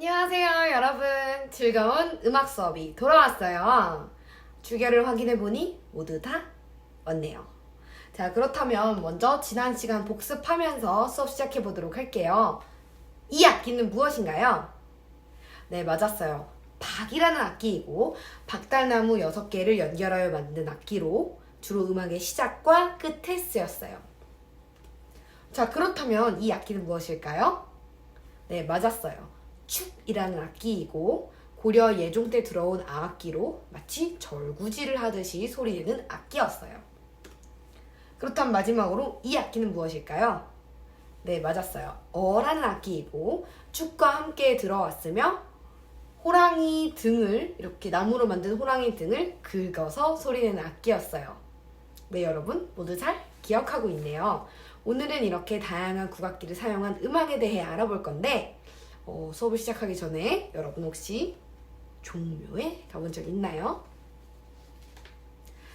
안녕하세요, 여러분. 즐거운 음악 수업이 돌아왔어요. 주결을 확인해보니 모두 다 왔네요. 자, 그렇다면 먼저 지난 시간 복습하면서 수업 시작해보도록 할게요. 이 악기는 무엇인가요? 네, 맞았어요. 박이라는 악기이고 박달나무 6개를 연결하여 만든 악기로 주로 음악의 시작과 끝에 쓰였어요. 자, 그렇다면 이 악기는 무엇일까요? 네, 맞았어요. 축이라는 악기이고 고려 예종 때 들어온 악기로 마치 절구지를 하듯이 소리내는 악기였어요. 그렇다면 마지막으로 이 악기는 무엇일까요? 네, 맞았어요. 어라는 악기이고 축과 함께 들어왔으며 호랑이 등을 이렇게 나무로 만든 호랑이 등을 긁어서 소리내는 악기였어요. 네, 여러분 모두 잘 기억하고 있네요. 오늘은 이렇게 다양한 국악기를 사용한 음악에 대해 알아볼 건데 수업을 시작하기 전에 여러분 혹시 종묘에 가본 적 있나요?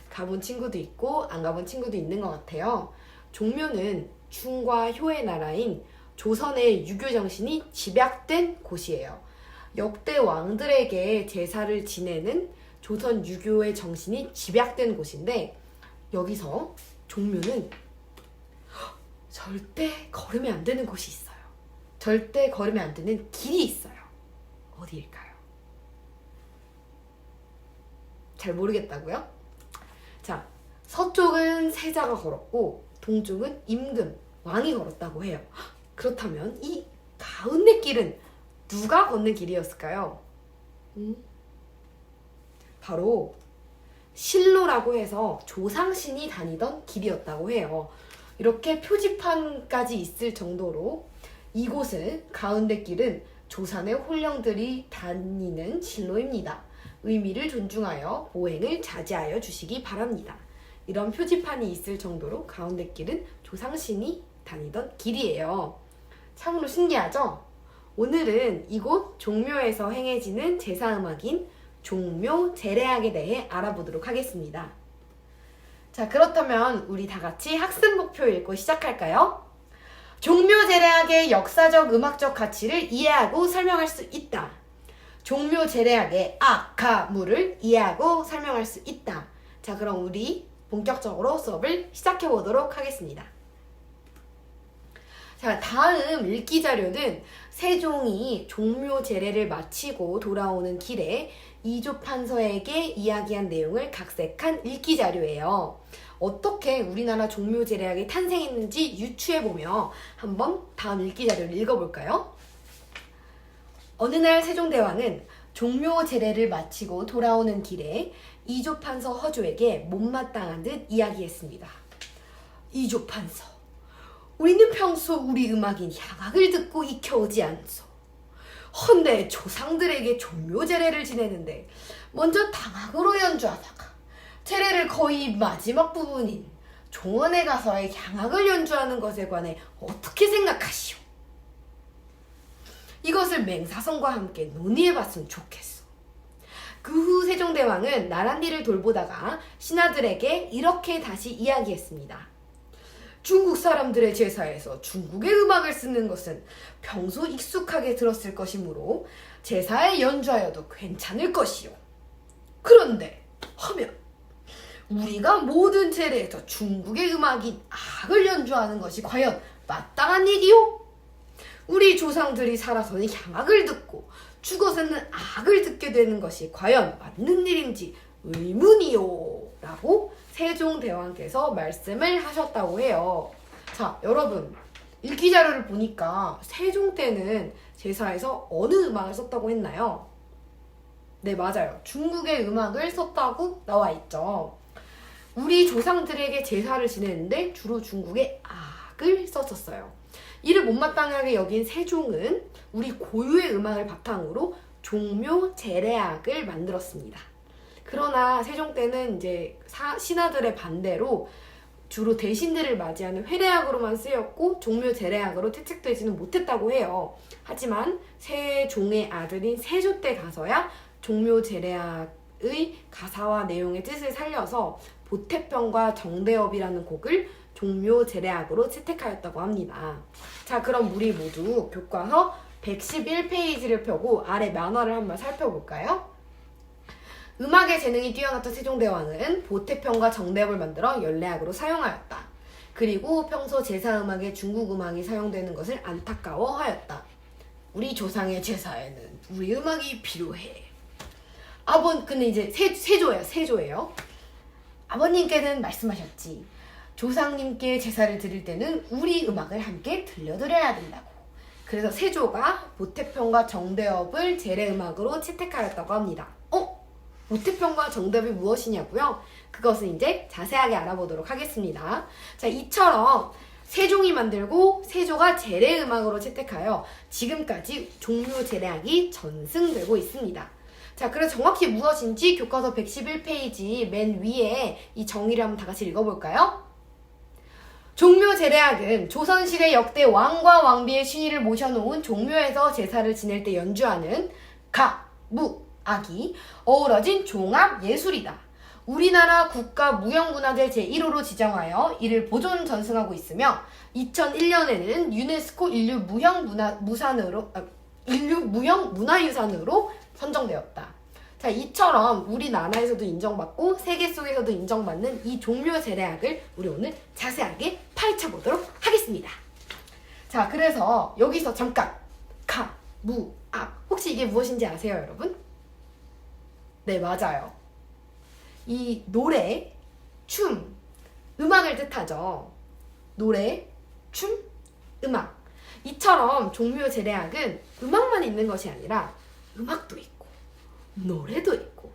가본 친구도 있고 안 가본 친구도 있는 것 같아요. 종묘는 충과 효의 나라인 조선의 유교 정신이 집약된 곳이에요. 역대 왕들에게 제사를 지내는 조선 유교의 정신이 집약된 곳인데 여기서 종묘는 절대 걸으면 안 되는 곳이 있어요. 절대 걸으면 안 되는 길이 있어요. 어디일까요? 잘 모르겠다고요? 자, 서쪽은 세자가 걸었고 동쪽은 임금, 왕이 걸었다고 해요. 그렇다면 이 가운데 길은 누가 걷는 길이었을까요? 바로 실로라고 해서 조상신이 다니던 길이었다고 해요. 이렇게 표지판까지 있을 정도로 이곳을 가운데 길은 조선의 홀령들이 다니는 실로입니다. 의미를 존중하여 보행을 자제하여 주시기 바랍니다. 이런 표지판이 있을 정도로 가운데 길은 조상신이 다니던 길이에요. 참으로 신기하죠? 오늘은 이곳 종묘에서 행해지는 제사음악인 종묘 제례악에 대해 알아보도록 하겠습니다. 자, 그렇다면 우리 다 같이 학습목표 읽고 시작할까요? 종묘 제례악의 역사적 음악적 가치를 이해하고 설명할 수 있다. 종묘 제례악의 가무를 이해하고 설명할 수 있다. 자, 그럼 우리 본격적으로 수업을 시작해 보도록 하겠습니다. 자, 다음 읽기 자료는 세종이 종묘 제례를 마치고 돌아오는 길에 이조판서에게 이야기한 내용을 각색한 읽기 자료예요. 어떻게 우리나라 종묘 제례악이 탄생했는지 유추해보며 한번 다음 읽기 자료를 읽어볼까요? 어느 날 세종대왕은 종묘 제례를 마치고 돌아오는 길에 이조판서 허조에게 못마땅한 듯 이야기했습니다. 이조판서, 우리는 평소 우리 음악인 향악을 듣고 익혀오지 않소. 헌데 조상들에게 종묘 제례를 지내는데 먼저 당악으로 연주하다가 제례를 거의 마지막 부분인 종원에 가서의 향악을 연주하는 것에 관해 어떻게 생각하시오? 이것을 맹사성과 함께 논의해봤으면 좋겠소. 그 후 세종대왕은 나랏일을 돌보다가 신하들에게 이렇게 다시 이야기했습니다. 중국 사람들의 제사에서 중국의 음악을 쓰는 것은 평소 익숙하게 들었을 것이므로 제사에 연주하여도 괜찮을 것이요. 그런데 하면 우리가 모든 제례에서 중국의 음악인 악을 연주하는 것이 과연 마땅한 일이요? 우리 조상들이 살아서는 향악을 듣고 죽어서는 악을 듣게 되는 것이 과연 맞는 일인지 의문이요. 라고 세종대왕께서 말씀을 하셨다고 해요. 자, 여러분 읽기 자료를 보니까 세종 때는 제사에서 어느 음악을 썼다고 했나요? 네, 맞아요. 중국의 음악을 썼다고 나와 있죠. 우리 조상들에게 제사를 지내는데 주로 중국의 악을 썼었어요. 이를 못마땅하게 여긴 세종은 우리 고유의 음악을 바탕으로 종묘 제례악을 만들었습니다. 그러나 세종 때는 이제 신하들의 반대로 주로 대신들을 맞이하는 회례악으로만 쓰였고 종묘 제례악으로 채택되지는 못했다고 해요. 하지만 세종의 아들인 세조 때 가서야 종묘 제례악의 가사와 내용의 뜻을 살려서 보태평과 정대업이라는 곡을 종묘 제례악으로 채택하였다고 합니다. 자, 그럼 우리 모두 교과서 111페이지를 펴고 아래 만화를 한번 살펴볼까요? 음악의 재능이 뛰어났던 세종대왕은 보태평과 정대업을 만들어 연례악으로 사용하였다. 그리고 평소 제사음악에 중국 음악이 사용되는 것을 안타까워하였다. 우리 조상의 제사에는 우리 음악이 필요해. 근데 이제 세조예요. 아버님께는 말씀하셨지. 조상님께 제사를 드릴 때는 우리 음악을 함께 들려드려야 된다고. 그래서 세조가 보태평과 정대업을 제례음악으로 채택하였다고 합니다. 보태평과 정대업이 무엇이냐고요? 그것은 이제 자세하게 알아보도록 하겠습니다. 자, 이처럼 세종이 만들고 세조가 제례음악으로 채택하여 지금까지 종묘 제례악이 전승되고 있습니다. 자, 그래서 정확히 무엇인지 교과서 111페이지 맨 위에 이 정의를 한번 다 같이 읽어볼까요? 종묘 제례악은 조선시대 역대 왕과 왕비의 신의를 모셔놓은 종묘에서 제사를 지낼 때 연주하는 가, 무, 악이 어우러진 종합 예술이다. 우리나라 국가무형문화재 제1호로 지정하여 이를 보존 전승하고 있으며 2001년에는 유네스코 인류 무형문화유산으로 선정되었다. 자, 이처럼 우리나라에서도 인정받고 세계 속에서도 인정받는 이 종묘 제례악을 우리 오늘 자세하게 파헤쳐보도록 하겠습니다. 자, 그래서 여기서 잠깐 가, 무, 악 혹시 이게 무엇인지 아세요, 여러분? 네, 맞아요. 이 노래, 춤, 음악을 뜻하죠. 노래, 춤, 음악. 이처럼 종묘 제례악은 음악만 있는 것이 아니라 음악도 있고 노래도 있고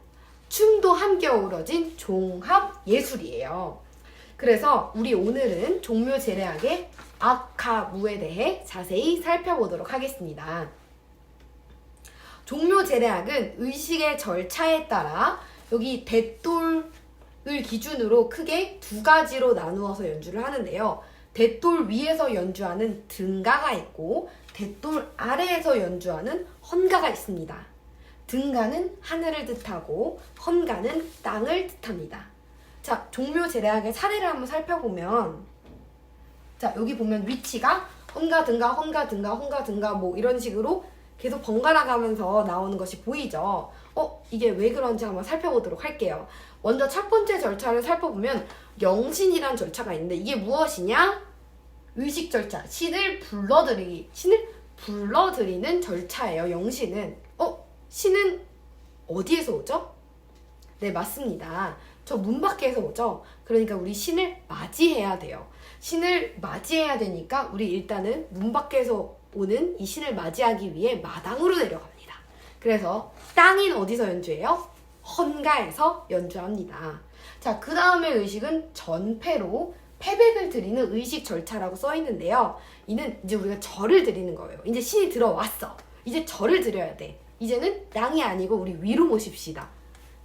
춤도 함께 어우러진 종합 예술이에요. 그래서 우리 오늘은 종묘 제례악의 악하무에 대해 자세히 살펴보도록 하겠습니다. 종묘 제례악은 의식의 절차에 따라 여기 대돌을 기준으로 크게 두 가지로 나누어서 연주를 하는데요. 대돌 위에서 연주하는 등가가 있고 대돌 아래에서 연주하는 헌가가 있습니다. 등가는 하늘을 뜻하고 헌가는 땅을 뜻합니다. 자, 종묘 제례악의 사례를 한번 살펴보면 자, 여기 보면 위치가 헌가 등가 헌가 등가 헌가 등가 뭐 이런 식으로 계속 번갈아 가면서 나오는 것이 보이죠? 이게 왜 그런지 한번 살펴보도록 할게요. 먼저 첫 번째 절차를 살펴보면 영신이란 절차가 있는데 이게 무엇이냐? 의식 절차, 신을 불러들이는 절차예요. 영신은. 신은 어디에서 오죠? 네, 맞습니다. 저 문 밖에서 오죠? 그러니까 우리 신을 맞이해야 돼요. 신을 맞이해야 되니까 우리 일단은 문 밖에서 오는 이 신을 맞이하기 위해 마당으로 내려갑니다. 그래서 땅인 어디서 연주해요? 헌가에서 연주합니다. 자, 그 다음에 의식은 전패로 패백을 드리는 의식 절차라고 써 있는데요. 이는 이제 우리가 절을 드리는 거예요. 이제 신이 들어왔어. 이제 절을 드려야 돼. 이제는 땅이 아니고 우리 위로 모십시다.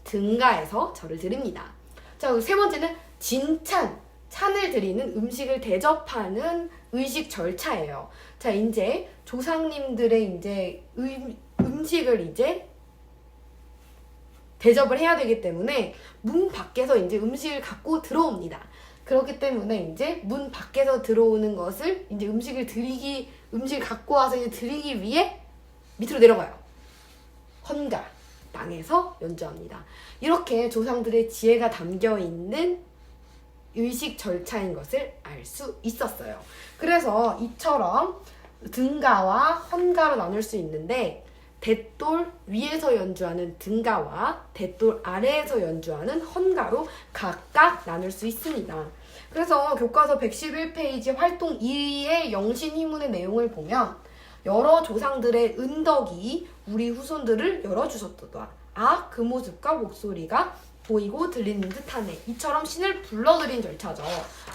등가에서 절을 드립니다. 자, 세 번째는 진찬, 찬을 드리는 음식을 대접하는 의식 절차예요. 자, 이제 조상님들의 이제 음식을 이제 대접을 해야 되기 때문에 문 밖에서 이제 음식을 갖고 들어옵니다. 그렇기 때문에 이제 문 밖에서 들어오는 것을 이제 음식을 갖고 와서 이제 드리기 위해 밑으로 내려가요. 헌가, 땅에서 연주합니다. 이렇게 조상들의 지혜가 담겨 있는 의식 절차인 것을 알 수 있었어요. 그래서 이처럼 등가와 헌가로 나눌 수 있는데 대돌 위에서 연주하는 등가와 대돌 아래에서 연주하는 헌가로 각각 나눌 수 있습니다. 그래서 교과서 111페이지 활동 2의 영신휘문의 내용을 보면 여러 조상들의 은덕이 우리 후손들을 열어주셨도다. 그 모습과 목소리가 보이고 들리는 듯하네. 이처럼 신을 불러들인 절차죠.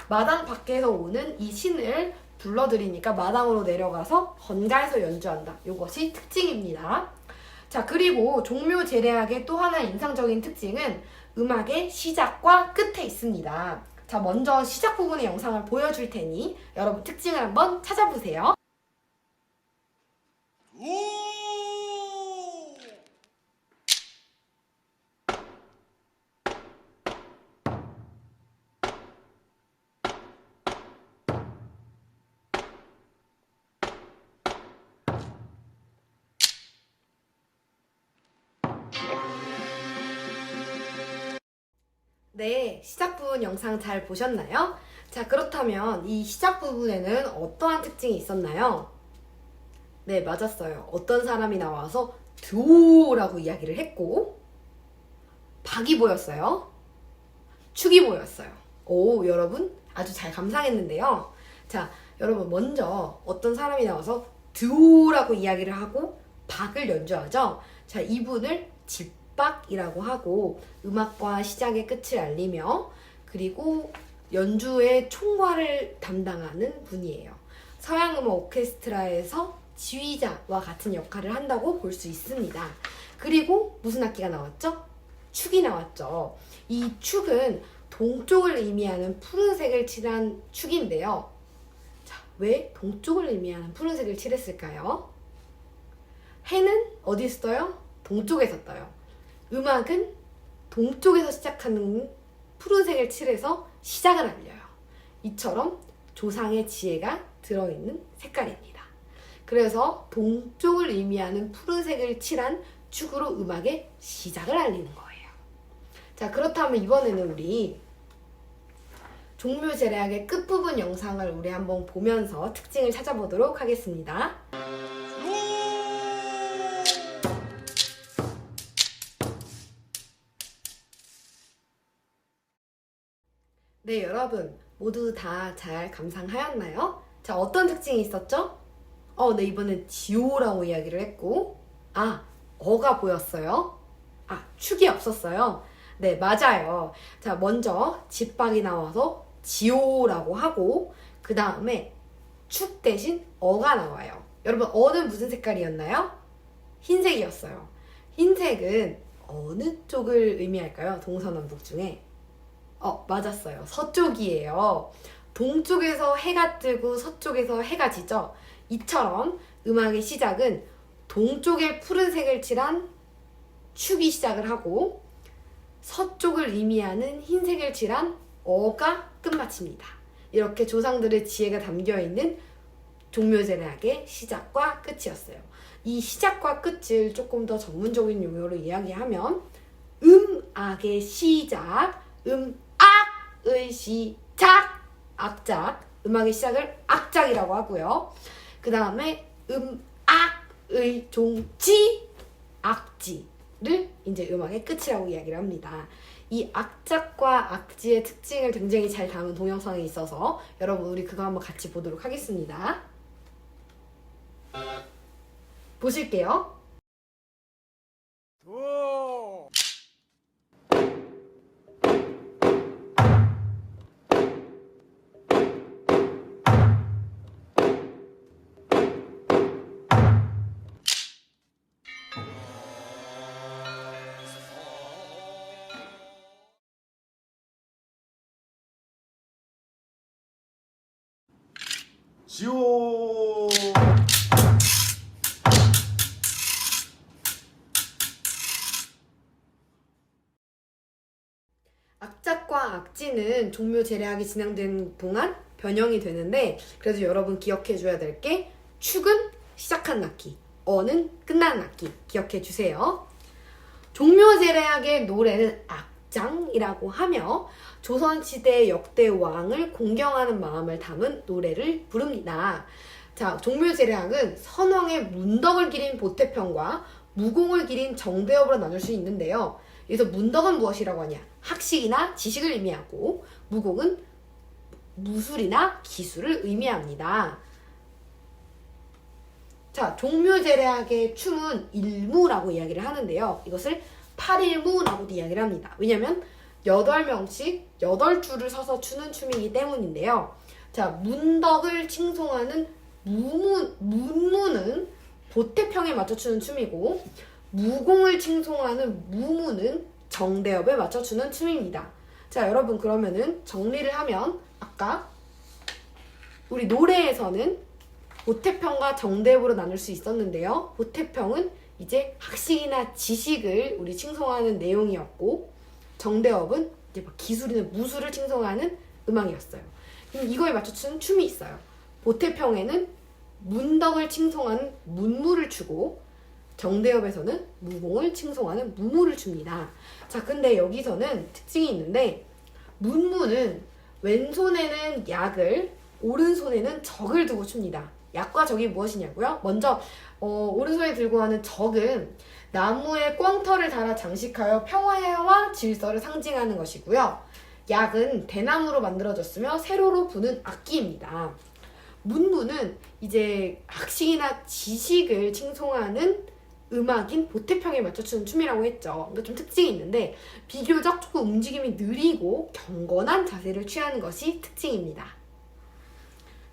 마당 밖에서 오는 이 신을 불러들이니까 마당으로 내려가서 헌가에서 연주한다. 이것이 특징입니다. 자, 그리고 종묘 제례악의 또 하나 인상적인 특징은 음악의 시작과 끝에 있습니다. 자, 먼저 시작 부분의 영상을 보여줄 테니 여러분 특징을 한번 찾아보세요. 네, 시작 부분 영상 잘 보셨나요? 자, 그렇다면 이 시작 부분에는 어떠한 특징이 있었나요? 네, 맞았어요. 어떤 사람이 나와서 듀오라고 이야기를 했고 박이 보였어요. 축이 보였어요. 오, 여러분 아주 잘 감상했는데요. 자, 여러분 먼저 어떤 사람이 나와서 듀오라고 이야기를 하고 박을 연주하죠. 자, 이분을 집박이라고 하고 음악과 시작의 끝을 알리며 그리고 연주의 총괄을 담당하는 분이에요. 서양음악 오케스트라에서 지휘자와 같은 역할을 한다고 볼 수 있습니다. 그리고 무슨 악기가 나왔죠? 축이 나왔죠. 이 축은 동쪽을 의미하는 푸른색을 칠한 축인데요. 자, 왜 동쪽을 의미하는 푸른색을 칠했을까요? 해는 어디서 떠요? 동쪽에서 떠요. 음악은 동쪽에서 시작하는 푸른색을 칠해서 시작을 알려요. 이처럼 조상의 지혜가 들어있는 색깔입니다. 그래서 동쪽을 의미하는 푸른색을 칠한 축으로 음악의 시작을 알리는 거예요. 자, 그렇다면 이번에는 우리 종묘제례악의 끝부분 영상을 우리 한번 보면서 특징을 찾아보도록 하겠습니다. 네, 여러분 모두 다 잘 감상하였나요? 자, 어떤 특징이 있었죠? 네, 이번엔 지오라고 이야기를 했고 어가 보였어요. 축이 없었어요. 네, 맞아요. 자, 먼저 집박이 나와서 지오라고 하고 그 다음에 축 대신 어가 나와요. 여러분, 어는 무슨 색깔이었나요? 흰색이었어요. 흰색은 어느 쪽을 의미할까요? 동서남북 중에. 맞았어요. 서쪽이에요. 동쪽에서 해가 뜨고 서쪽에서 해가 지죠. 이처럼 음악의 시작은 동쪽에 푸른색을 칠한 축이 시작을 하고 서쪽을 의미하는 흰색을 칠한 어가 끝마칩니다. 이렇게 조상들의 지혜가 담겨있는 종묘제례악의 시작과 끝이었어요. 이 시작과 끝을 조금 더 전문적인 용어로 이야기하면 음악의 시작, 음악의 시작, 악작, 음악의 시작을 악작이라고 하고요. 그 다음에 음악의 종지, 악지를 이제 음악의 끝이라고 이야기를 합니다. 이 악작과 악지의 특징을 굉장히 잘 담은 동영상이 있어서 여러분 우리 그거 한번 같이 보도록 하겠습니다. 보실게요. 지오. 악작과 악지는 종묘제례악이 진행되는 동안 변형이 되는데 그래도 여러분 기억해 줘야 될 게 축은 시작한 악기, 어는 끝나는 악기 기억해 주세요. 종묘제례악의 노래는 악장이라고 하며 조선시대 역대 왕을 공경하는 마음을 담은 노래를 부릅니다. 자, 종묘제례악은 선왕의 문덕을 기린 보태평과 무공을 기린 정대업으로 나눌 수 있는데요. 여기서 문덕은 무엇이라고 하냐? 학식이나 지식을 의미하고 무공은 무술이나 기술을 의미합니다. 자, 종묘제례악의 춤은 일무라고 이야기를 하는데요. 이것을 8일무라고도 이야기를 합니다. 왜냐면 8명씩 8줄을 서서 추는 춤이기 때문인데요. 자, 문덕을 칭송하는 문무는 보태평에 맞춰 추는 춤이고 무공을 칭송하는 무무는 정대업에 맞춰 추는 춤입니다. 자, 여러분 그러면은 정리를 하면 아까 우리 노래에서는 보태평과 정대업으로 나눌 수 있었는데요. 보태평은 이제 학식이나 지식을 우리 칭송하는 내용이었고 정대업은 이제 기술이나 무술을 칭송하는 음악이었어요. 그럼 이거에 맞춰 추는 춤이 있어요. 보태평에는 문덕을 칭송하는 문무를 추고 정대업에서는 무공을 칭송하는 무무를 춥니다. 자, 근데 여기서는 특징이 있는데 문무는 왼손에는 약을, 오른손에는 적을 두고 춥니다. 약과 적이 무엇이냐고요? 먼저 오른손에 들고 하는 적은 나무에 꽝털을 달아 장식하여 평화와 질서를 상징하는 것이고요. 약은 대나무로 만들어졌으며 세로로 부는 악기입니다. 문무는 이제 학식이나 지식을 칭송하는 음악인 보태평에 맞춰 추는 춤이라고 했죠. 그러니까 좀 특징이 있는데 비교적 조금 움직임이 느리고 경건한 자세를 취하는 것이 특징입니다.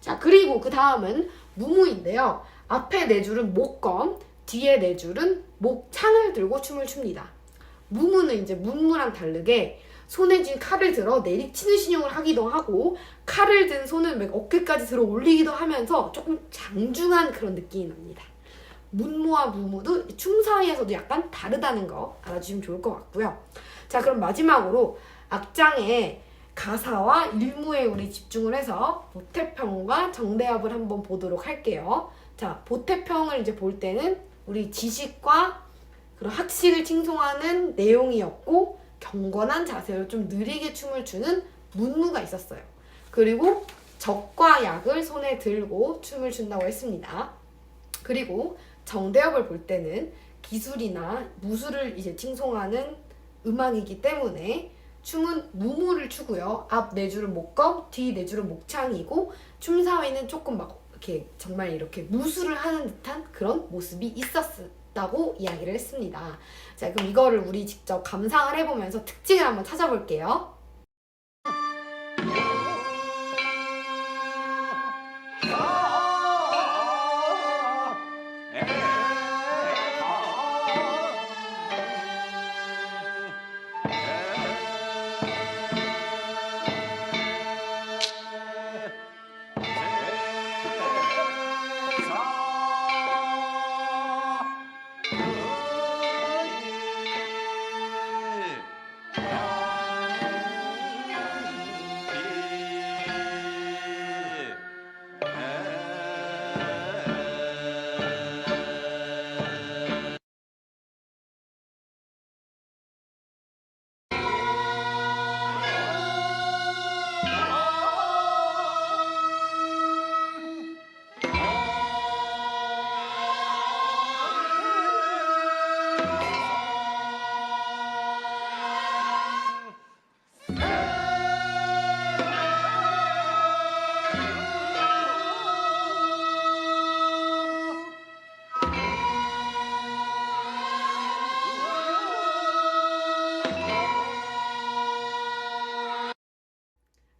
자, 그리고 그 다음은 무무인데요. 앞에 네 줄은 목검, 뒤에 네 줄은 목창을 들고 춤을 춥니다. 무무는 이제 문무랑 다르게 손에 쥔 칼을 들어 내리치는 신용을 하기도 하고 칼을 든 손을 어깨까지 들어 올리기도 하면서 조금 장중한 그런 느낌이 납니다. 문무와 무무도 춤 사이에서도 약간 다르다는 거 알아주시면 좋을 것 같고요. 자, 그럼 마지막으로 악장의 가사와 일무에 우리 집중을 해서 보태평과 정대협을 한번 보도록 할게요. 자, 보태평을 이제 볼 때는 우리 지식과 그런 학식을 칭송하는 내용이었고 경건한 자세로 좀 느리게 춤을 추는 문무가 있었어요. 그리고 적과 약을 손에 들고 춤을 춘다고 했습니다. 그리고 정대협을 볼 때는 기술이나 무술을 이제 칭송하는 음악이기 때문에 춤은 무무를 추고요. 앞 네 줄은 목검, 뒤 네 줄은 목창이고 춤 사위는 조금 이렇게 정말 이렇게 무술을 하는 듯한 그런 모습이 있었다고 이야기를 했습니다. 자, 그럼 이거를 우리 직접 감상을 해보면서 특징을 한번 찾아볼게요.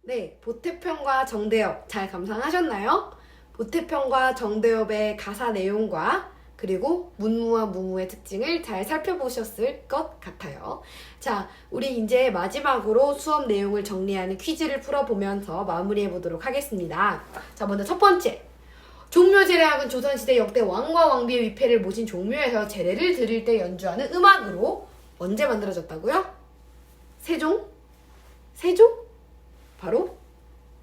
네, 보태평과 정대협 잘 감상하셨나요? 보태평과 정대협의 가사 내용과 그리고 문무와 무무의 특징을 잘 살펴보셨을 것 같아요. 자, 우리 이제 마지막으로 수업 내용을 정리하는 퀴즈를 풀어보면서 마무리해보도록 하겠습니다. 자, 먼저 첫 번째. 종묘제례악은 조선시대 역대 왕과 왕비의 위패를 모신 종묘에서 제례를 드릴 때 연주하는 음악으로 언제 만들어졌다고요? 세종? 바로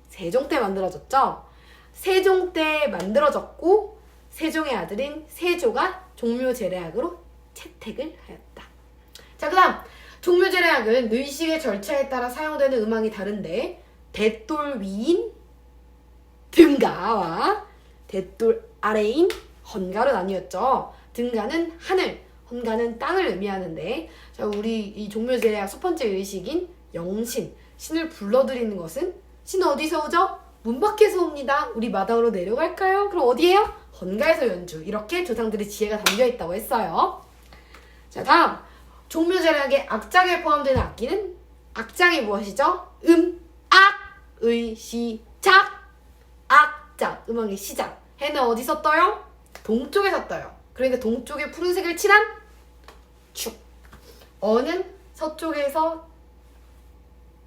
세종 때 만들어졌죠. 세종 때 만들어졌고 세종의 아들인 세조가 종묘제례악으로 채택을 하였다. 자, 그 다음 종묘제례악은 의식의 절차에 따라 사용되는 음악이 다른데 대돌 위인 등가와 대돌 아래인 헌가로 나뉘었죠. 등가는 하늘, 헌가는 땅을 의미하는데, 자, 우리 이 종묘제례악 첫 번째 의식인 영신, 신을 불러드리는 것은 신 어디서 오죠? 문 밖에서 옵니다. 우리 마당으로 내려갈까요? 그럼 어디예요? 헌가에서 연주. 이렇게 조상들의 지혜가 담겨있다고 했어요. 자, 다음 종묘제례악의 악장에 포함되는 악기는 악장이 무엇이죠? 의, 시작. 악장, 음악의 시작. 해는 어디서 떠요? 동쪽에서 떠요. 그러니까 동쪽에 푸른색을 칠한 축. 어는 서쪽에서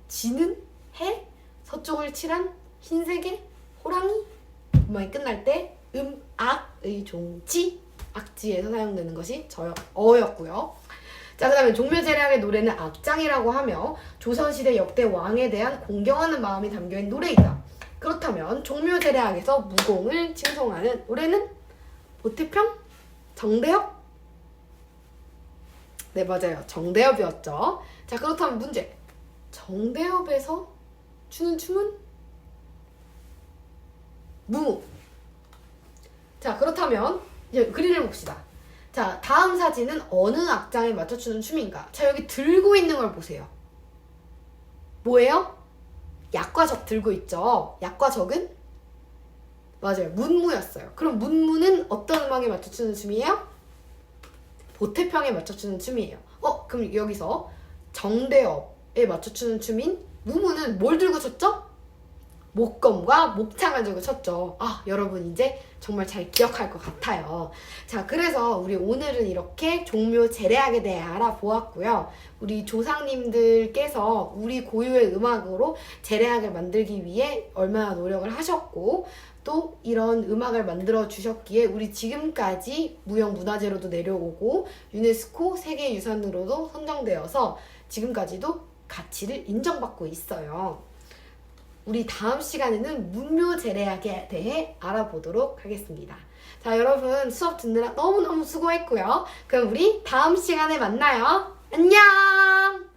지는 해, 서쪽을 칠한 흰색의 호랑이. 음악이 끝날 때 악의 종지, 악지에서 사용되는 것이 어였고요. 자, 그 다음에 종묘제례악의 노래는 악장이라고 하며 조선시대 역대 왕에 대한 공경하는 마음이 담겨있는 노래이다. 그렇다면 종묘제례악에서 무공을 칭송하는 노래는 보태평? 정대협? 네, 맞아요. 정대협이었죠. 자, 그렇다면 문제. 정대협에서 추는 춤은 무. 자, 그렇다면 이제 그림을 봅시다. 자, 다음 사진은 어느 악장에 맞춰 추는 춤인가? 자, 여기 들고 있는 걸 보세요. 뭐예요? 약과적 들고 있죠. 약과적은 맞아요, 문무였어요. 그럼 문무는 어떤 음악에 맞춰 추는 춤이에요? 보태평에 맞춰 추는 춤이에요. 그럼 여기서 정대업에 맞춰 추는 춤인 무무는 뭘 들고 췄죠? 목검과 목창을 들고 쳤죠. 아, 여러분 이제 정말 잘 기억할 것 같아요. 자, 그래서 우리 오늘은 이렇게 종묘 제례악에 대해 알아보았고요. 우리 조상님들께서 우리 고유의 음악으로 제례악을 만들기 위해 얼마나 노력을 하셨고, 또 이런 음악을 만들어 주셨기에 우리 지금까지 무형문화재로도 내려오고 유네스코 세계유산으로도 선정되어서 지금까지도 가치를 인정받고 있어요. 우리 다음 시간에는 문묘 제례악에 대해 알아보도록 하겠습니다. 자, 여러분 수업 듣느라 너무너무 수고했고요. 그럼 우리 다음 시간에 만나요. 안녕!